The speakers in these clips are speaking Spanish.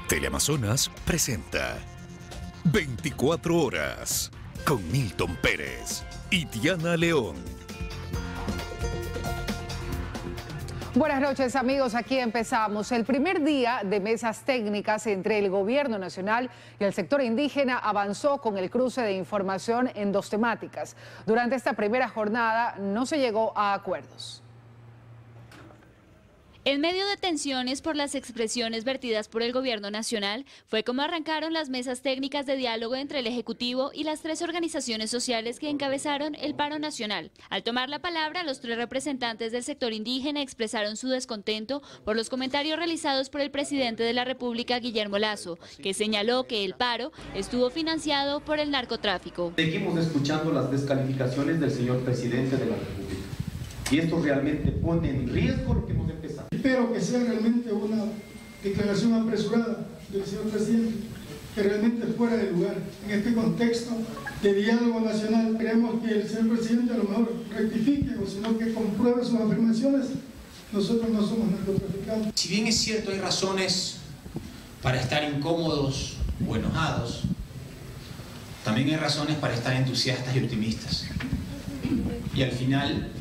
Teleamazonas presenta 24 horas con Milton Pérez y Diana León. Buenas noches, amigos. Aquí empezamos. El primer día de mesas técnicas entre el Gobierno Nacional y el sector indígena avanzó con el cruce de información en dos temáticas. Durante esta primera jornada no se llegó a acuerdos. En medio de tensiones por las expresiones vertidas por el Gobierno Nacional, fue como arrancaron las mesas técnicas de diálogo entre el Ejecutivo y las tres organizaciones sociales que encabezaron el paro nacional. Al tomar la palabra, los tres representantes del sector indígena expresaron su descontento por los comentarios realizados por el presidente de la República, Guillermo Lasso, que señaló que el paro estuvo financiado por el narcotráfico. Seguimos escuchando las descalificaciones del señor presidente de la República. Y esto realmente pone en riesgo lo que hemos empezado. Espero que sea realmente una declaración apresurada del señor presidente, que realmente fuera de lugar. En este contexto de diálogo nacional, creemos que el señor presidente a lo mejor rectifique, o sino que compruebe sus afirmaciones. Nosotros no somos narcotraficantes. Si bien es cierto, hay razones para estar incómodos o enojados, también hay razones para estar entusiastas y optimistas. Y al final,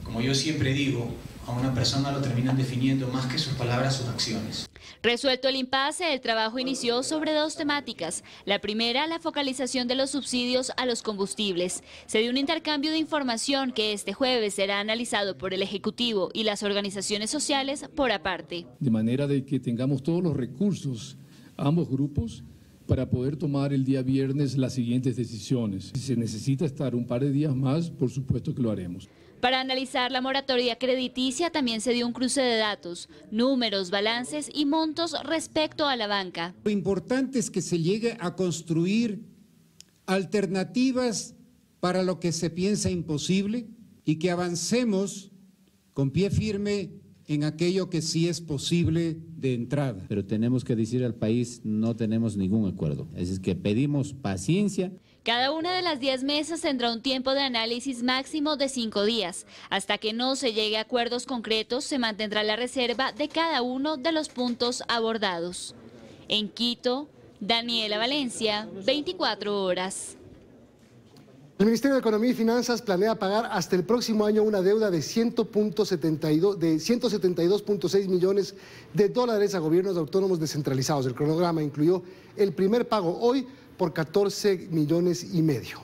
como yo siempre digo, a una persona lo terminan definiendo más que sus palabras, sus acciones. Resuelto el impasse, el trabajo inició sobre dos temáticas. La primera, la focalización de los subsidios a los combustibles. Se dio un intercambio de información que este jueves será analizado por el Ejecutivo y las organizaciones sociales por aparte. De manera de que tengamos todos los recursos, ambos grupos, para poder tomar el día viernes las siguientes decisiones. Si se necesita estar un par de días más, por supuesto que lo haremos. Para analizar la moratoria crediticia también se dio un cruce de datos, números, balances y montos respecto a la banca. Lo importante es que se llegue a construir alternativas para lo que se piensa imposible y que avancemos con pie firme en aquello que sí es posible de entrada. Pero tenemos que decir al país, no tenemos ningún acuerdo. Es que pedimos paciencia. Cada una de las 10 mesas tendrá un tiempo de análisis máximo de 5 días. Hasta que no se llegue a acuerdos concretos, se mantendrá la reserva de cada uno de los puntos abordados. En Quito, Daniela Valencia, 24 horas. El Ministerio de Economía y Finanzas planea pagar hasta el próximo año una deuda de 172.6 millones de dólares a gobiernos autónomos descentralizados. El cronograma incluyó el primer pago hoy por 14 millones y medio.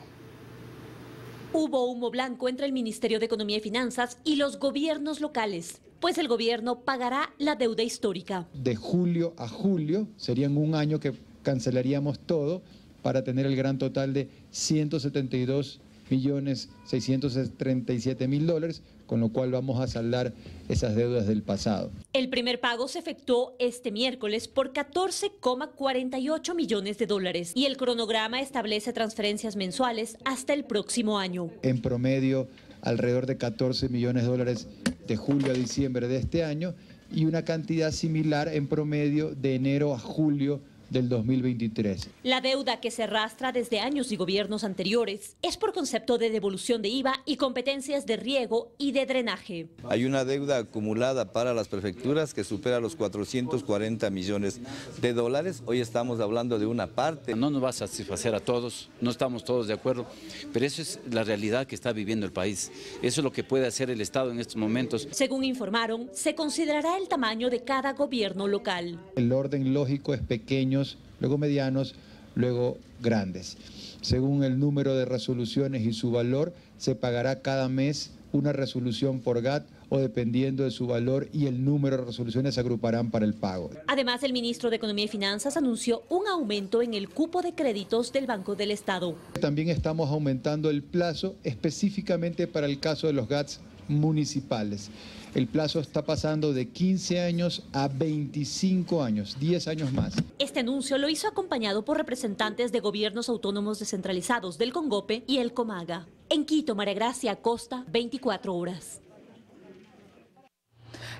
Hubo humo blanco entre el Ministerio de Economía y Finanzas y los gobiernos locales, pues el gobierno pagará la deuda histórica. De julio a julio serían un año que cancelaríamos todo para tener el gran total de 172.637.000 dólares, con lo cual vamos a saldar esas deudas del pasado. El primer pago se efectuó este miércoles por 14,48 millones de dólares y el cronograma establece transferencias mensuales hasta el próximo año. En promedio, alrededor de 14 millones de dólares de julio a diciembre de este año y una cantidad similar en promedio de enero a julio del 2023. La deuda, que se arrastra desde años y gobiernos anteriores, es por concepto de devolución de IVA y competencias de riego y de drenaje. Hay una deuda acumulada para las prefecturas que supera los 440 millones de dólares. Hoy estamos hablando de una parte. No nos va a satisfacer a todos, no estamos todos de acuerdo, pero eso es la realidad que está viviendo el país. Eso es lo que puede hacer el Estado en estos momentos. Según informaron, se considerará el tamaño de cada gobierno local. El orden lógico es pequeño, luego medianos, luego grandes. Según el número de resoluciones y su valor, se pagará cada mes una resolución por GAT o dependiendo de su valor y el número de resoluciones se agruparán para el pago. Además, el ministro de Economía y Finanzas anunció un aumento en el cupo de créditos del Banco del Estado. También estamos aumentando el plazo específicamente para el caso de los GATs municipales. El plazo está pasando de 15 años a 25 años, 10 años más. Este anuncio lo hizo acompañado por representantes de gobiernos autónomos descentralizados del Congope y el Comaga. En Quito, María Gracia Acosta, 24 horas.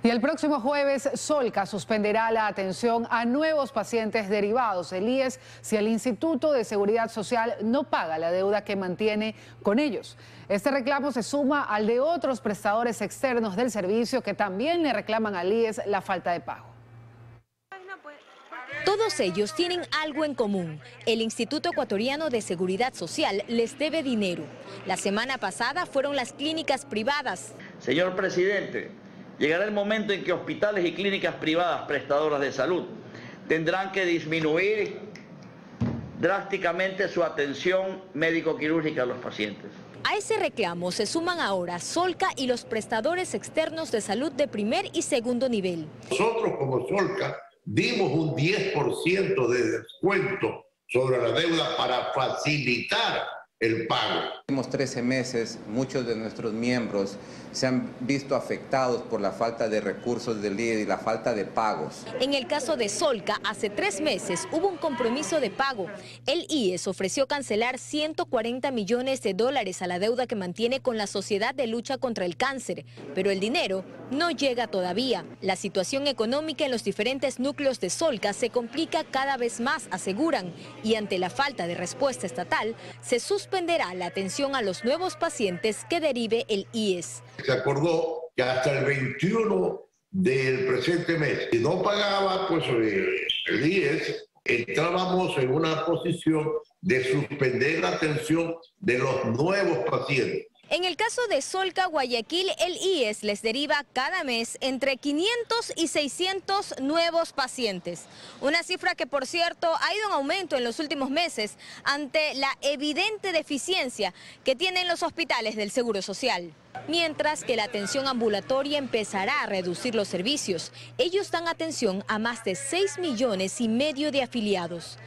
Y el próximo jueves, Solca suspenderá la atención a nuevos pacientes derivados del IES si el Instituto de Seguridad Social no paga la deuda que mantiene con ellos. Este reclamo se suma al de otros prestadores externos del servicio que también le reclaman al IES la falta de pago. Todos ellos tienen algo en común. El Instituto Ecuatoriano de Seguridad Social les debe dinero. La semana pasada fueron las clínicas privadas. Señor presidente, llegará el momento en que hospitales y clínicas privadas prestadoras de salud tendrán que disminuir drásticamente su atención médico-quirúrgica a los pacientes. A ese reclamo se suman ahora Solca y los prestadores externos de salud de primer y segundo nivel. Nosotros como Solca dimos un 10% de descuento sobre la deuda para facilitar el pago. En los últimos 13 meses, muchos de nuestros miembros se han visto afectados por la falta de recursos del IES y la falta de pagos. En el caso de Solca, hace 3 meses hubo un compromiso de pago. El IES ofreció cancelar $140 millones a la deuda que mantiene con la Sociedad de Lucha contra el Cáncer, pero el dinero no llega todavía. La situación económica en los diferentes núcleos de Solca se complica cada vez más, aseguran, y ante la falta de respuesta estatal, se suspenderá la atención a los nuevos pacientes que derive el IES. Se acordó que hasta el 21 del presente mes, si no pagaba pues, el IES, entrábamos en una posición de suspender la atención de los nuevos pacientes. En el caso de Solca Guayaquil, el IES les deriva cada mes entre 500 y 600 nuevos pacientes. Una cifra que, por cierto, ha ido en aumento en los últimos meses ante la evidente deficiencia que tienen los hospitales del Seguro Social. Mientras que la atención ambulatoria empezará a reducir los servicios. Ellos dan atención a más de 6,5 millones de afiliados.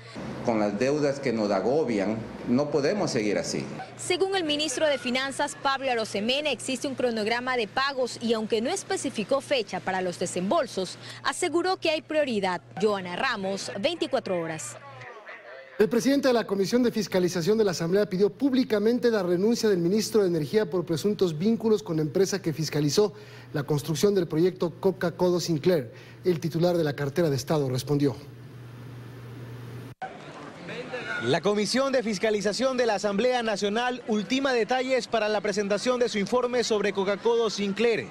Con las deudas que nos agobian, no podemos seguir así. Según el ministro de Finanzas, Pablo Arosemena, existe un cronograma de pagos y aunque no especificó fecha para los desembolsos, aseguró que hay prioridad. Joana Ramos, 24 horas. El presidente de la Comisión de Fiscalización de la Asamblea pidió públicamente la renuncia del ministro de Energía por presuntos vínculos con la empresa que fiscalizó la construcción del proyecto Coca-Codo Sinclair. El titular de la cartera de Estado respondió. La Comisión de Fiscalización de la Asamblea Nacional ultima detalles para la presentación de su informe sobre Coca-Codo Sinclair.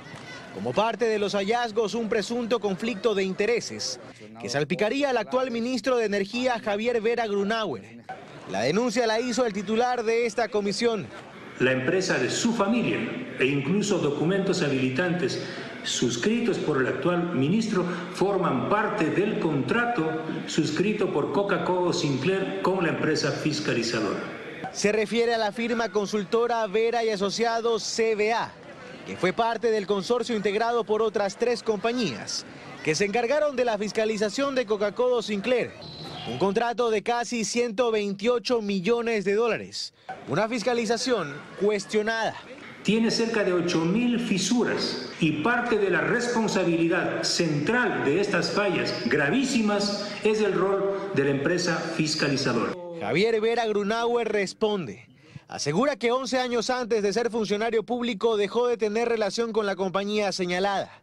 Como parte de los hallazgos, un presunto conflicto de intereses que salpicaría al actual ministro de Energía, Javier Vera Grunauer. La denuncia la hizo el titular de esta comisión. La empresa de su familia e incluso documentos habilitantes suscritos por el actual ministro forman parte del contrato suscrito por Coca-Codo Sinclair con la empresa fiscalizadora. Se refiere a la firma consultora Vera y Asociados CBA, que fue parte del consorcio integrado por otras 3 compañías que se encargaron de la fiscalización de Coca-Codo Sinclair. Un contrato de casi $128 millones. Una fiscalización cuestionada. Tiene cerca de 8.000 fisuras y parte de la responsabilidad central de estas fallas gravísimas es el rol de la empresa fiscalizadora. Javier Vera Grunauer responde. Asegura que 11 años antes de ser funcionario público dejó de tener relación con la compañía señalada.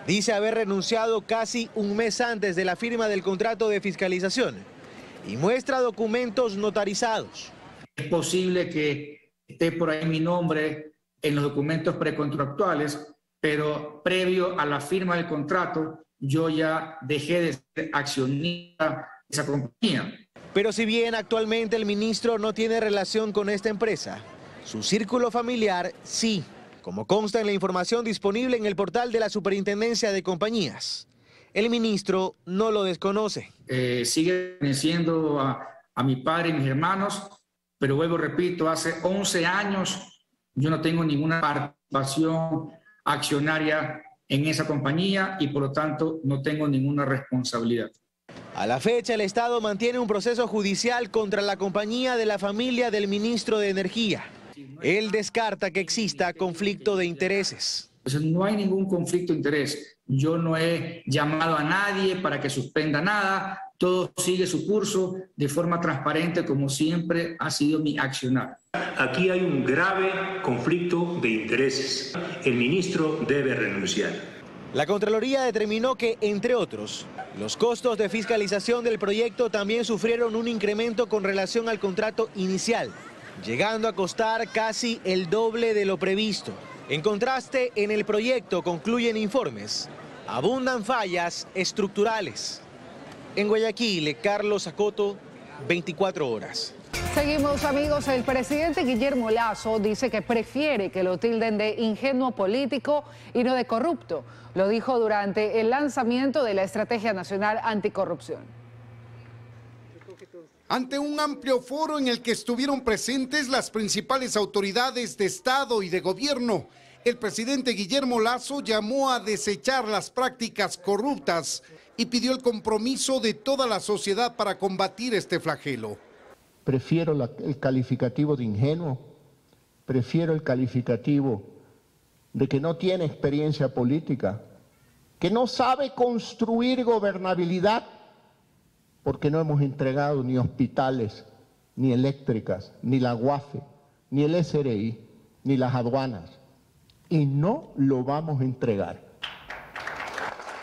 Dice haber renunciado casi un mes antes de la firma del contrato de fiscalización y muestra documentos notarizados. Es posible que esté por ahí mi nombre en los documentos precontractuales, pero previo a la firma del contrato yo ya dejé de ser accionista de esa compañía. Pero si bien actualmente el ministro no tiene relación con esta empresa, su círculo familiar sí, como consta en la información disponible en el portal de la Superintendencia de Compañías. El ministro no lo desconoce. Sigue perteneciendo a mi padre y mis hermanos, pero vuelvo, repito, hace 11 años yo no tengo ninguna participación accionaria en esa compañía y por lo tanto no tengo ninguna responsabilidad. A la fecha, el Estado mantiene un proceso judicial contra la compañía de la familia del ministro de Energía. Él descarta que exista conflicto de intereses. No hay ningún conflicto de interés. Yo no he llamado a nadie para que suspenda nada. Todo sigue su curso de forma transparente, como siempre ha sido mi accionar. Aquí hay un grave conflicto de intereses. El ministro debe renunciar. La Contraloría determinó que, entre otros, los costos de fiscalización del proyecto también sufrieron un incremento con relación al contrato inicial, llegando a costar casi el doble de lo previsto. En contraste, en el proyecto, concluyen informes, abundan fallas estructurales. En Guayaquil, Carlos Acoto, 24 horas. Seguimos, amigos. El presidente Guillermo Lasso dice que prefiere que lo tilden de ingenuo político y no de corrupto. Lo dijo durante el lanzamiento de la Estrategia Nacional Anticorrupción. Ante un amplio foro en el que estuvieron presentes las principales autoridades de Estado y de Gobierno, el presidente Guillermo Lasso llamó a desechar las prácticas corruptas y pidió el compromiso de toda la sociedad para combatir este flagelo. Prefiero el calificativo de ingenuo, prefiero el calificativo de que no tiene experiencia política, que no sabe construir gobernabilidad, porque no hemos entregado ni hospitales, ni eléctricas, ni la UAFE, ni el SRI, ni las aduanas. Y no lo vamos a entregar.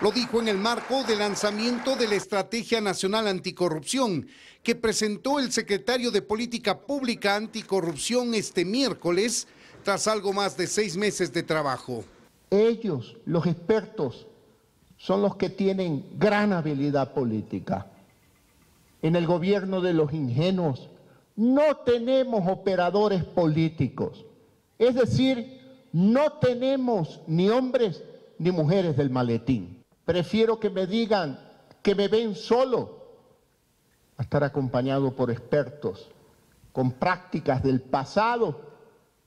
Lo dijo en el marco del lanzamiento de la Estrategia Nacional Anticorrupción, que presentó el secretario de Política Pública Anticorrupción este miércoles, tras algo más de 6 meses de trabajo. Ellos, los expertos, son los que tienen gran habilidad política. En el gobierno de los ingenuos no tenemos operadores políticos. Es decir, no tenemos ni hombres ni mujeres del maletín. Prefiero que me digan que me ven solo a estar acompañado por expertos con prácticas del pasado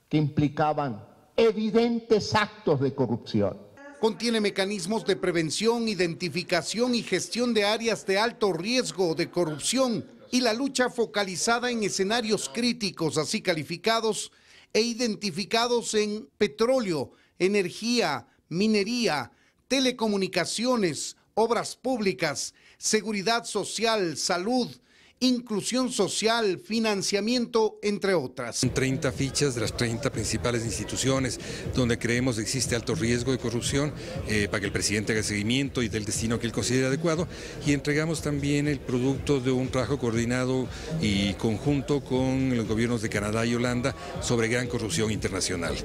que implicaban evidentes actos de corrupción. Contiene mecanismos de prevención, identificación y gestión de áreas de alto riesgo de corrupción y la lucha focalizada en escenarios críticos, así calificados e identificados en petróleo, energía, minería, telecomunicaciones, obras públicas, seguridad social, salud, inclusión social, financiamiento, entre otras. 30 fichas de las 30 principales instituciones donde creemos existe alto riesgo de corrupción para que el presidente haga seguimiento y del destino que él considere adecuado, y entregamos también el producto de un trabajo coordinado y conjunto con los gobiernos de Canadá y Holanda sobre gran corrupción internacional.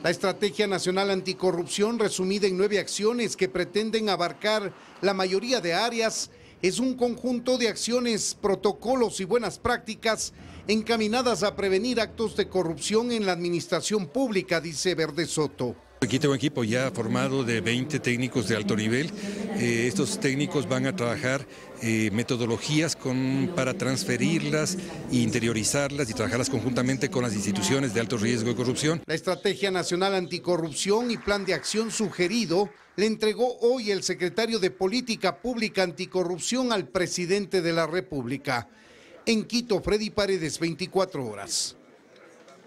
La Estrategia Nacional Anticorrupción, resumida en 9 acciones que pretenden abarcar la mayoría de áreas, es un conjunto de acciones, protocolos y buenas prácticas encaminadas a prevenir actos de corrupción en la administración pública, dice Verde Soto. Aquí tengo un equipo ya formado de 20 técnicos de alto nivel. Estos técnicos van a trabajar metodologías para transferirlas, interiorizarlas y trabajarlas conjuntamente con las instituciones de alto riesgo de corrupción. La Estrategia Nacional Anticorrupción y Plan de Acción sugerido le entregó hoy el secretario de Política Pública Anticorrupción al presidente de la República. En Quito, Freddy Paredes, 24 horas.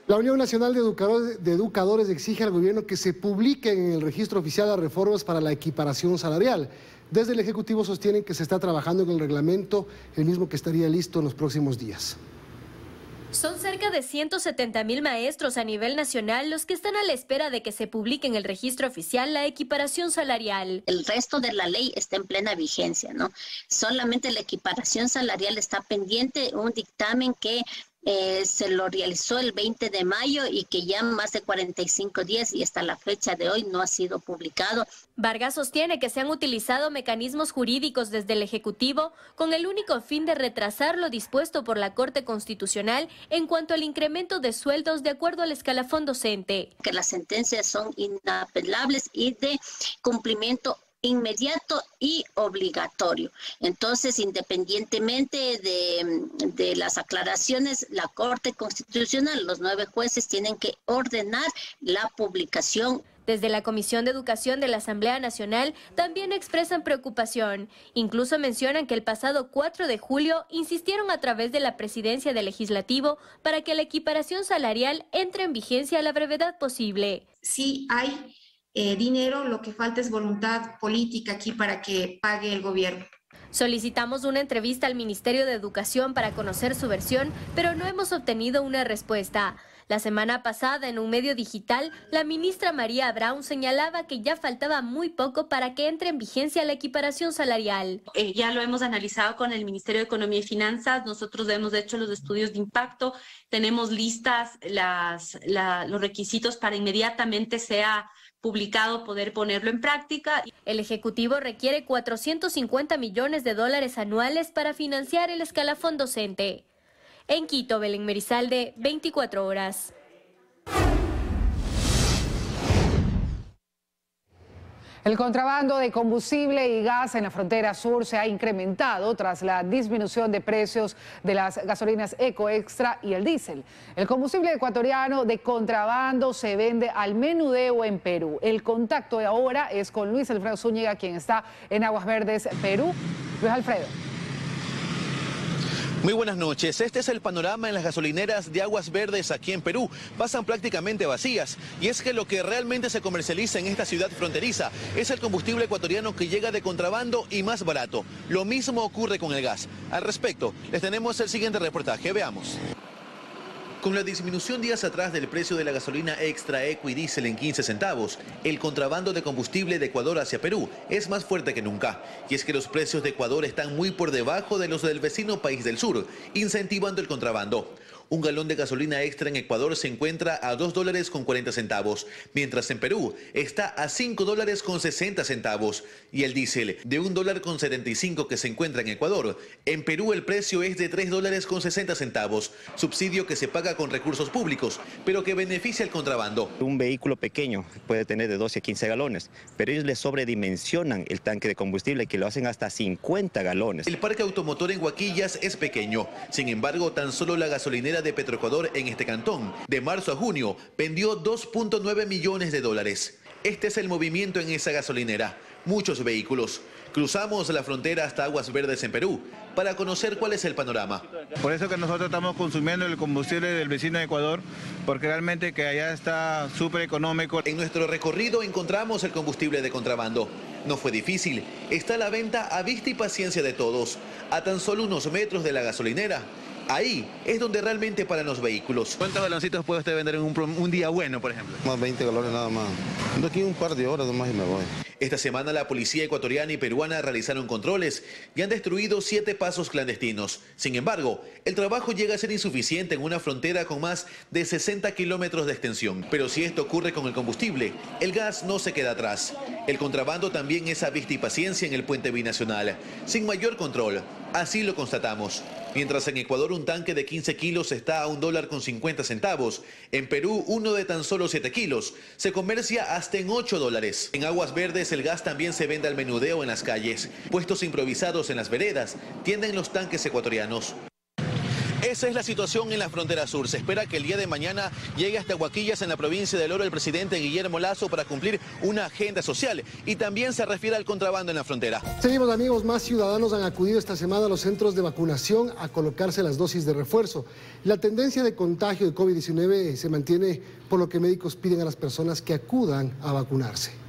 La Unión Nacional de Educadores exige al gobierno que se publiquen en el registro oficial las reformas para la equiparación salarial. Desde el Ejecutivo sostienen que se está trabajando en el reglamento, el mismo que estaría listo en los próximos días. Son cerca de 170,000 maestros a nivel nacional los que están a la espera de que se publique en el registro oficial la equiparación salarial. El resto de la ley está en plena vigencia, ¿no? Solamente la equiparación salarial está pendiente, un dictamen que se lo realizó el 20 de mayo y que ya más de 45 días y hasta la fecha de hoy no ha sido publicado. Vargas sostiene que se han utilizado mecanismos jurídicos desde el Ejecutivo con el único fin de retrasar lo dispuesto por la Corte Constitucional en cuanto al incremento de sueldos de acuerdo al escalafón docente. Que las sentencias son inapelables y de cumplimiento inmediato y obligatorio. Entonces, independientemente de las aclaraciones, la Corte Constitucional, los 9 jueces tienen que ordenar la publicación. Desde la Comisión de Educación de la Asamblea Nacional también expresan preocupación. Incluso mencionan que el pasado 4 de julio insistieron a través de la Presidencia del Legislativo para que la equiparación salarial entre en vigencia a la brevedad posible. Sí hay dinero, lo que falta es voluntad política aquí para que pague el gobierno. Solicitamos una entrevista al Ministerio de Educación para conocer su versión, pero no hemos obtenido una respuesta. La semana pasada, en un medio digital, la ministra María Brown señalaba que ya faltaba muy poco para que entre en vigencia la equiparación salarial. Ya lo hemos analizado con el Ministerio de Economía y Finanzas, nosotros hemos hecho los estudios de impacto, tenemos listas los requisitos para inmediatamente sea publicado poder ponerlo en práctica. El Ejecutivo requiere 450 millones de dólares anuales para financiar el escalafón docente. En Quito, Belén Merizalde, 24 horas. El contrabando de combustible y gas en la frontera sur se ha incrementado tras la disminución de precios de las gasolinas Eco Extra y el diésel. El combustible ecuatoriano de contrabando se vende al menudeo en Perú. El contacto de ahora es con Luis Alfredo Zúñiga, quien está en Aguas Verdes, Perú. Luis Alfredo. Muy buenas noches. Este es el panorama en las gasolineras de Aguas Verdes aquí en Perú. Pasan prácticamente vacías. Y es que lo que realmente se comercializa en esta ciudad fronteriza es el combustible ecuatoriano que llega de contrabando y más barato. Lo mismo ocurre con el gas. Al respecto, les tenemos el siguiente reportaje. Veamos. Con la disminución días atrás del precio de la gasolina extra, eco y diésel en 15 centavos, el contrabando de combustible de Ecuador hacia Perú es más fuerte que nunca. Y es que los precios de Ecuador están muy por debajo de los del vecino país del sur, incentivando el contrabando. Un galón de gasolina extra en Ecuador se encuentra a $2.40, mientras en Perú está a $5.60. Y el diésel de $1.75 que se encuentra en Ecuador, en Perú el precio es de $3.60, subsidio que se paga con recursos públicos, pero que beneficia el contrabando. Un vehículo pequeño puede tener de 12 a 15 galones, pero ellos le sobredimensionan el tanque de combustible que lo hacen hasta 50 galones. El parque automotor en Huaquillas es pequeño, sin embargo tan solo la gasolinera de Petroecuador en este cantón, de marzo a junio, vendió $2.9 millones. Este es el movimiento en esa gasolinera. Muchos vehículos. Cruzamos la frontera hasta Aguas Verdes en Perú para conocer cuál es el panorama. Por eso que nosotros estamos consumiendo el combustible del vecino de Ecuador, porque realmente que allá está súper económico. En nuestro recorrido encontramos el combustible de contrabando. No fue difícil, está a la venta a vista y paciencia de todos, a tan solo unos metros de la gasolinera. Ahí es donde realmente paran los vehículos. ¿Cuántos galoncitos puede usted vender en un día bueno, por ejemplo? Más 20 galones nada más. Ando aquí un par de horas nomás y me voy. Esta semana la policía ecuatoriana y peruana realizaron controles y han destruido 7 pasos clandestinos. Sin embargo, el trabajo llega a ser insuficiente en una frontera con más de 60 kilómetros de extensión. Pero si esto ocurre con el combustible, el gas no se queda atrás. El contrabando también es a vista y paciencia en el puente binacional, sin mayor control. Así lo constatamos. Mientras en Ecuador un tanque de 15 kilos está a $1.50, en Perú uno de tan solo 7 kilos se comercia hasta en $8. En Aguas Verdes el gas también se vende al menudeo en las calles. Puestos improvisados en las veredas tienden los tanques ecuatorianos. Esa es la situación en la frontera sur. Se espera que el día de mañana llegue hasta Huaquillas, en la provincia del Oro, el presidente Guillermo Lasso para cumplir una agenda social y también se refiere al contrabando en la frontera. Seguimos, amigos. Más ciudadanos han acudido esta semana a los centros de vacunación a colocarse las dosis de refuerzo. La tendencia de contagio de COVID-19 se mantiene, por lo que médicos piden a las personas que acudan a vacunarse.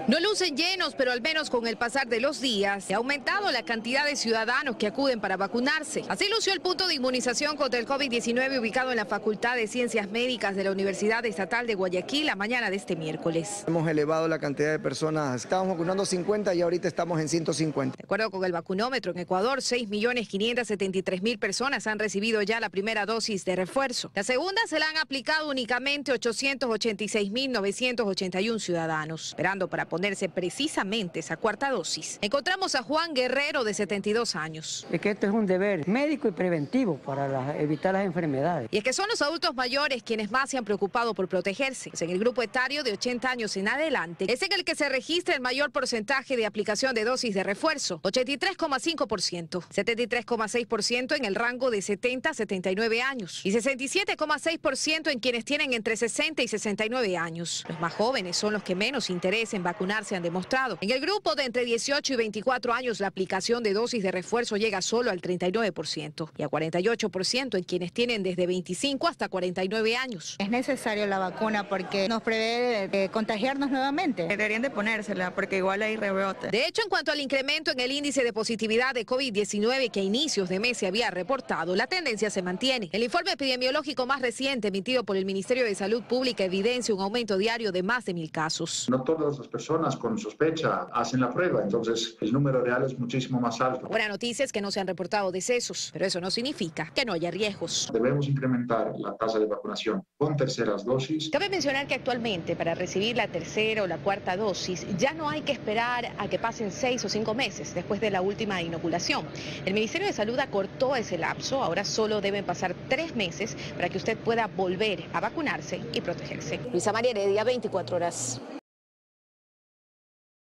No lucen llenos, pero al menos con el pasar de los días se ha aumentado la cantidad de ciudadanos que acuden para vacunarse. Así lució el punto de inmunización contra el COVID-19 ubicado en la Facultad de Ciencias Médicas de la Universidad Estatal de Guayaquil la mañana de este miércoles. Hemos elevado la cantidad de personas. Estábamos vacunando 50 y ahorita estamos en 150. De acuerdo con el vacunómetro, en Ecuador 6.573.000 personas han recibido ya la primera dosis de refuerzo. La segunda se la han aplicado únicamente 886.981 ciudadanos, esperando para ponerse precisamente esa cuarta dosis. Encontramos a Juan Guerrero, de 72 años. Es que esto es un deber médico y preventivo para evitar las enfermedades. Y es que son los adultos mayores quienes más se han preocupado por protegerse. Pues en el grupo etario de 80 años en adelante es en el que se registra el mayor porcentaje de aplicación de dosis de refuerzo, 83,5%, 73,6% en el rango de 70 a 79 años y 67,6% en quienes tienen entre 60 y 69 años. Los más jóvenes son los que menos interés en vacunarse han demostrado. En el grupo de entre 18 y 24 años la aplicación de dosis de refuerzo llega solo al 39% y a 48% en quienes tienen desde 25 hasta 49 años. Es necesario la vacuna porque nos prevé de contagiarnos nuevamente. Deberían de ponérsela porque igual hay rebrote. De hecho, en cuanto al incremento en el índice de positividad de COVID-19 que a inicios de mes se había reportado, la tendencia se mantiene. El informe epidemiológico más reciente emitido por el Ministerio de Salud Pública evidencia un aumento diario de más de 1.000 casos. No todas las personas personas con sospecha hacen la prueba, entonces el número real es muchísimo más alto. Buena noticia es que no se han reportado decesos, pero eso no significa que no haya riesgos. Debemos incrementar la tasa de vacunación con terceras dosis. Cabe mencionar que actualmente para recibir la tercera o la cuarta dosis ya no hay que esperar a que pasen 6 o 5 meses después de la última inoculación. El Ministerio de Salud acortó ese lapso, ahora solo deben pasar 3 meses para que usted pueda volver a vacunarse y protegerse. Luisa María Heredia, 24 horas.